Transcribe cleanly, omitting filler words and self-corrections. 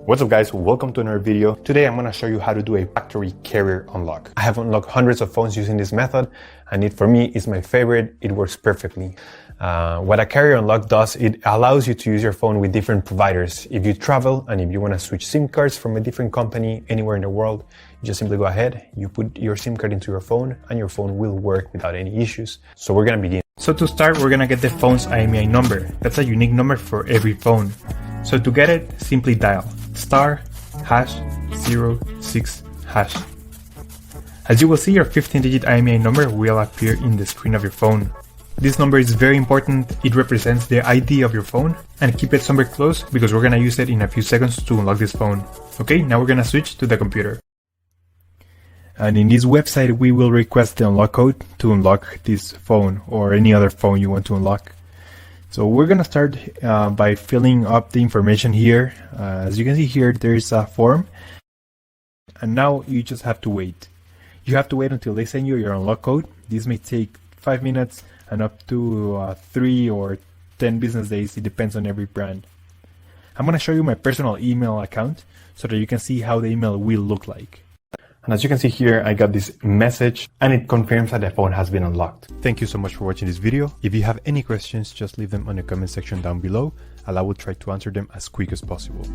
What's up guys, welcome to another video. Today I'm going to show you how to do a factory carrier unlock. I have unlocked hundreds of phones using this method and for me it's my favorite. It works perfectly. What a carrier unlock does, it allows you to use your phone with different providers. If you travel and if you want to switch SIM cards from a different company anywhere in the world, you just simply go ahead, you put your SIM card into your phone and your phone will work without any issues. So we're going to begin. So to start, we're going to get the phone's IMEI number. That's a unique number for every phone. So to get it, simply dial *#06#. As you will see, your 15-digit IMEI number will appear in the screen of your phone. This number is very important. It represents the ID of your phone, and keep it somewhere close because we're gonna use it in a few seconds to unlock this phone. Okay, now we're gonna switch to the computer. And in this website, we will request the unlock code to unlock this phone or any other phone you want to unlock. So we're gonna start by filling up the information here. As you can see here, there's a form, and now you just have to wait. You have to wait until they send you your unlock code. This may take 5 minutes and up to 3 or 10 business days. It depends on every brand. I'm gonna show you my personal email account so that you can see how the email will look like. And as you can see here, I got this message and it confirms that the phone has been unlocked. Thank you so much for watching this video. If you have any questions, just leave them on the comment section down below and I will try to answer them as quick as possible.